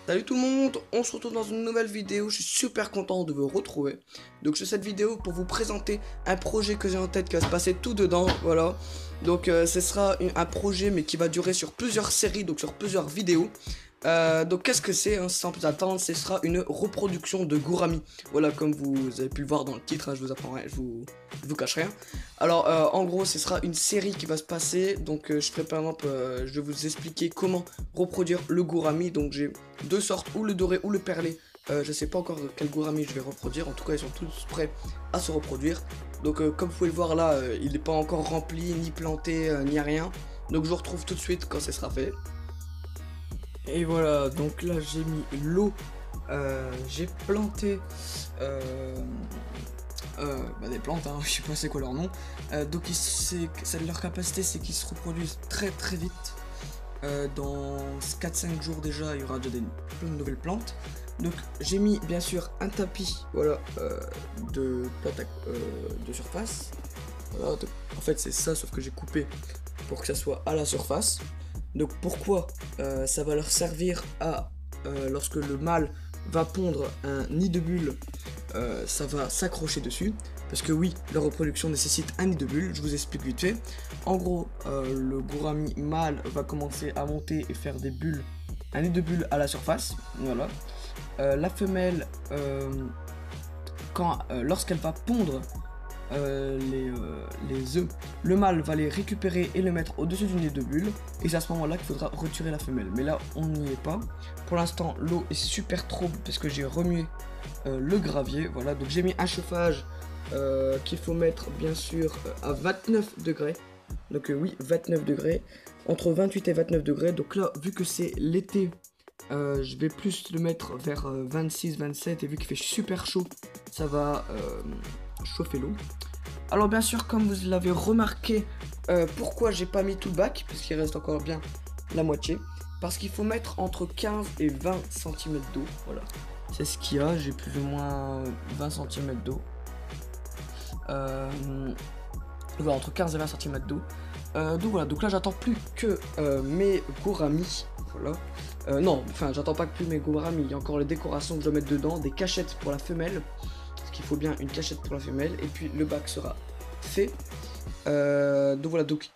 Salut tout le monde, on se retrouve dans une nouvelle vidéo, je suis super content de vous retrouver. Donc je fais cette vidéo pour vous présenter un projet que j'ai en tête qui va se passer tout dedans, voilà. Donc ce sera un projet mais qui va durer sur plusieurs séries, donc sur plusieurs vidéos. Donc qu'est-ce que c'est, hein, sans plus attendre, ce sera une reproduction de Gourami. Voilà, comme vous avez pu le voir dans le titre, hein, je vous apprends rien, je vous cache rien. Alors en gros ce sera une série qui va se passer, donc je ferai par exemple, je vais vous expliquer comment reproduire le Gourami. Donc j'ai deux sortes, ou le doré ou le perlé. Je sais pas encore quel Gourami je vais reproduire, en tout cas ils sont tous prêts à se reproduire. Donc comme vous pouvez le voir là, il n'est pas encore rempli, ni planté, ni rien. Donc je vous retrouve tout de suite quand ce sera fait. Et voilà, donc là j'ai mis l'eau, j'ai planté des plantes, hein, je sais pas c'est quoi leur nom. Donc leur capacité c'est qu'ils se reproduisent très très vite. Dans 4-5 jours déjà il y aura déjà plein de nouvelles plantes. Donc j'ai mis bien sûr un tapis, voilà, de plantes de surface. Voilà, en fait c'est ça sauf que j'ai coupé pour que ça soit à la surface. Donc pourquoi ça va leur servir à lorsque le mâle va pondre un nid de bulles, ça va s'accrocher dessus. Parce que oui, la reproduction nécessite un nid de bulles, je vous explique vite fait. En gros, le gourami mâle va commencer à monter et faire des bulles, un nid de bulles à la surface, voilà. La femelle, lorsqu'elle va pondre les œufs, le mâle va les récupérer et les mettre au-dessus du nid de bulles, et c'est à ce moment-là qu'il faudra retirer la femelle. Mais là, on n'y est pas. Pour l'instant, l'eau est super trouble parce que j'ai remué le gravier, voilà. Donc j'ai mis un chauffage qu'il faut mettre bien sûr à 29 degrés. Donc oui, 29 degrés, entre 28 et 29 degrés. Donc là, vu que c'est l'été, je vais plus le mettre vers 26-27, et vu qu'il fait super chaud, ça va chauffer l'eau. Alors bien sûr, comme vous l'avez remarqué, pourquoi j'ai pas mis tout le bac, parce qu'il reste encore bien la moitié, parce qu'il faut mettre entre 15 et 20 cm d'eau, voilà. C'est ce qu'il y a, j'ai plus ou moins 20 cm d'eau. Voilà, entre 15 et 20 cm d'eau. Donc voilà, donc là j'attends plus que mes gouramis, voilà. Non, enfin j'attends pas que plus mes gouramis, il y a encore les décorations que je dois mettre dedans, des cachettes pour la femelle, parce qu'il faut bien une cachette pour la femelle, et puis le bac sera fait. Donc voilà, donc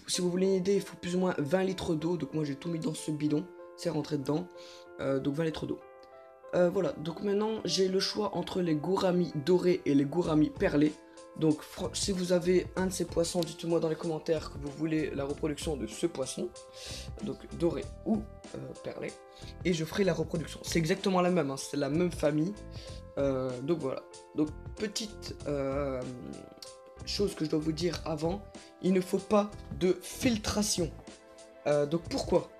si vous voulez une idée, il faut plus ou moins 20 litres d'eau, donc moi j'ai tout mis dans ce bidon, c'est rentré dedans, donc 20 litres d'eau. Voilà, donc maintenant j'ai le choix entre les gouramis dorés et les gouramis perlés. Donc si vous avez un de ces poissons, dites-moi dans les commentaires que vous voulez la reproduction de ce poisson, donc doré ou perlé, et je ferai la reproduction. C'est exactement la même, hein, c'est la même famille. Donc voilà, donc petite chose que je dois vous dire avant, il ne faut pas de filtration. Donc pourquoi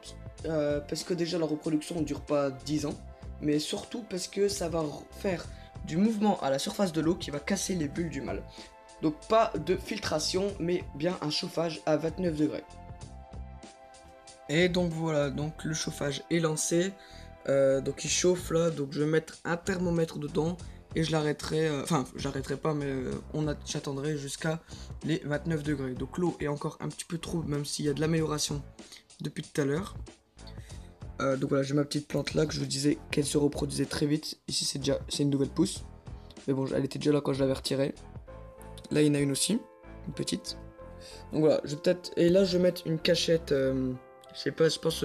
parce que déjà la reproduction ne dure pas 10 ans, mais surtout parce que ça va faire du mouvement à la surface de l'eau qui va casser les bulles du mâle. Donc pas de filtration, mais bien un chauffage à 29 degrés. Et donc voilà, donc le chauffage est lancé, donc il chauffe là, donc je vais mettre un thermomètre dedans et je l'arrêterai, enfin j'arrêterai pas, mais j'attendrai jusqu'à les 29 degrés. Donc l'eau est encore un petit peu trouble, même s'il y a de l'amélioration depuis tout à l'heure. Donc voilà, j'ai ma petite plante là que je vous disais qu'elle se reproduisait très vite. Ici c'est une nouvelle pousse, mais bon, elle était déjà là quand je l'avais retirée. Là il y en a une aussi, une petite. Donc voilà, je vais peut-être, et là je vais mettre une cachette, je sais pas, je pense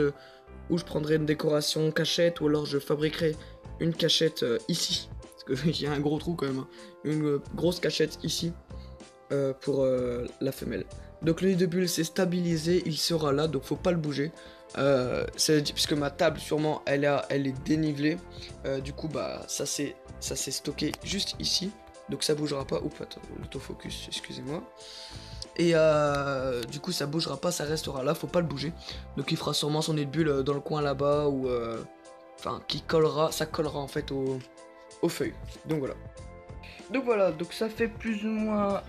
où je prendrai une décoration cachette, ou alors je fabriquerai une cachette ici, parce que il y a un gros trou quand même, hein. Une grosse cachette ici pour la femelle. Donc le nid de bulle c'est stabilisé, il sera là, donc faut pas le bouger. Puisque ma table sûrement elle est dénivelée, du coup bah ça s'est stocké juste ici, donc ça bougera pas. Oups, attends, l'autofocus, excusez-moi. Et du coup ça bougera pas, ça restera là, faut pas le bouger. Donc il fera sûrement son nid de bulle dans le coin là-bas, ou enfin qui collera, ça collera en fait aux feuilles. Donc voilà. Donc voilà, donc ça fait plus ou moins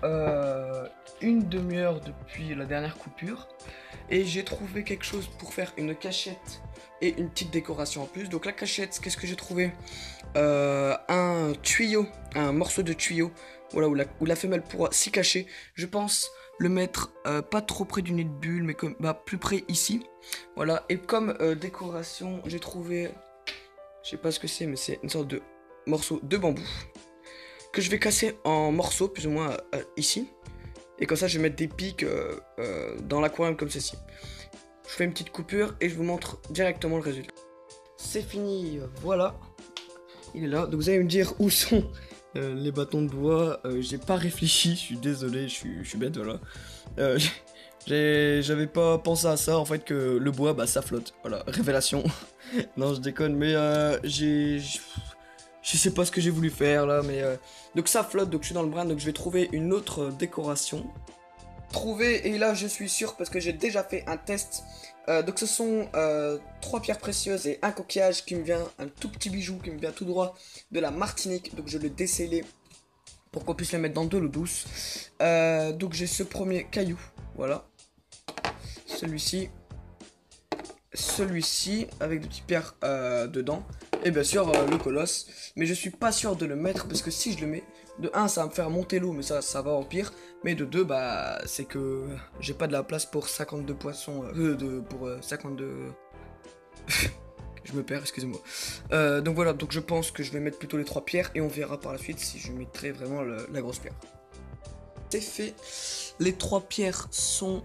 une demi-heure depuis la dernière coupure. Et j'ai trouvé quelque chose pour faire une cachette et une petite décoration en plus. Donc la cachette, qu'est-ce que j'ai trouvé? Un tuyau, un morceau de tuyau, voilà, où la femelle pourra s'y cacher. Je pense le mettre pas trop près du nid de bulle, mais comme, plus près ici. Voilà, et comme décoration, j'ai trouvé Je sais pas ce que c'est, mais c'est une sorte de morceau de bambou que je vais casser en morceaux, plus ou moins ici. Et comme ça, je vais mettre des pics dans l'aquarium comme ceci. Je fais une petite coupure et je vous montre directement le résultat. C'est fini, voilà. Il est là. Donc vous allez me dire où sont les bâtons de bois. J'ai pas réfléchi, je suis désolé, je suis bête, voilà. J'avais pas pensé à ça, en fait, que le bois, bah ça flotte. Voilà, révélation. Non, je déconne, mais je sais pas ce que j'ai voulu faire là, mais donc ça flotte, donc je suis dans le brin, donc je vais trouver une autre décoration. Trouver, et là je suis sûr parce que j'ai déjà fait un test. Donc ce sont 3 pierres précieuses et un coquillage qui me vient, un tout petit bijou qui me vient tout droit de la Martinique. Donc je l'ai décellé pour qu'on puisse le mettre dans de l'eau douce. Donc j'ai ce premier caillou, voilà. Celui-ci avec des petites pierres dedans. Et bien sûr le colosse. Mais je suis pas sûr de le mettre parce que si je le mets, de 1 ça va me faire monter l'eau, mais ça va au pire. Mais de 2 bah c'est que j'ai pas de la place pour 52 poissons. Pour 52... Je me perds, excusez-moi. Donc voilà, donc je pense que je vais mettre plutôt les 3 pierres et on verra par la suite si je mettrai vraiment la grosse pierre. C'est fait. Les 3 pierres sont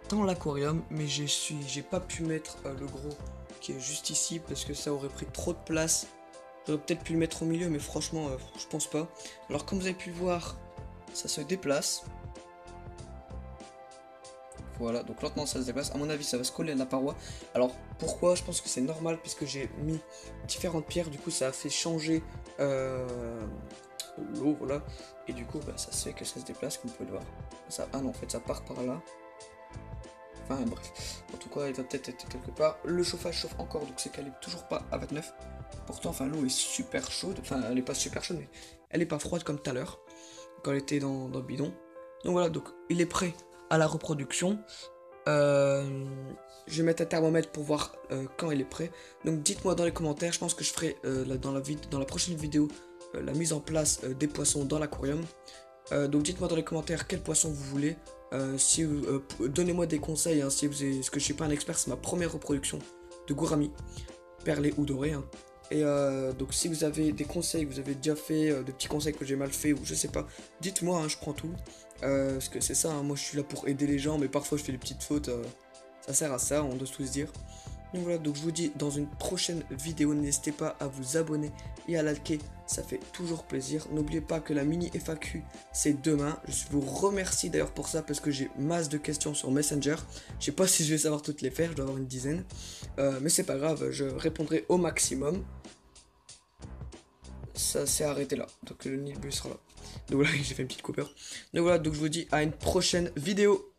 dans l'aquarium, mais j'ai pas pu mettre le gros qui est juste ici parce que ça aurait pris trop de place. J'aurais peut-être pu le mettre au milieu, mais franchement, je pense pas. Alors comme vous avez pu le voir, ça se déplace. Voilà, donc lentement ça se déplace. À mon avis, ça va se coller à la paroi. Alors pourquoi? Je pense que c'est normal puisque j'ai mis différentes pierres. Du coup, ça a fait changer l'eau, voilà. Et du coup, bah, ça se fait que ça se déplace, comme vous pouvez le voir. Ça, ah non, en fait, ça part par là. Enfin bref, en tout cas il va peut-être être quelque part. Le chauffage chauffe encore, donc c'est qu'elle est toujours pas à 29. Pourtant, enfin l'eau est super chaude, enfin elle est pas super chaude, mais elle est pas froide comme tout à l'heure, quand elle était dans le bidon. Donc voilà, donc il est prêt à la reproduction. Je vais mettre un thermomètre pour voir quand il est prêt. Donc dites-moi dans les commentaires, je pense que je ferai dans la prochaine vidéo la mise en place des poissons dans l'aquarium. Donc dites-moi dans les commentaires quel poisson vous voulez. Donnez-moi des conseils, hein, parce que je suis pas un expert, c'est ma première reproduction de gourami, perlé ou doré. Hein. Et donc si vous avez des conseils, vous avez déjà fait, de petits conseils que j'ai mal fait ou je sais pas, dites-moi, hein, je prends tout. Parce que c'est ça, hein, moi je suis là pour aider les gens, mais parfois je fais des petites fautes, ça sert à ça, on doit tous dire. Donc voilà, donc je vous dis dans une prochaine vidéo, n'hésitez pas à vous abonner et à liker, ça fait toujours plaisir. N'oubliez pas que la mini FAQ c'est demain, je vous remercie d'ailleurs pour ça parce que j'ai masse de questions sur Messenger. Je sais pas si je vais savoir toutes les faire, je dois avoir une dizaine, mais c'est pas grave, je répondrai au maximum. Ça s'est arrêté là, donc le Nilbus sera là. Donc voilà, j'ai fait une petite coupure. Donc voilà, donc je vous dis à une prochaine vidéo.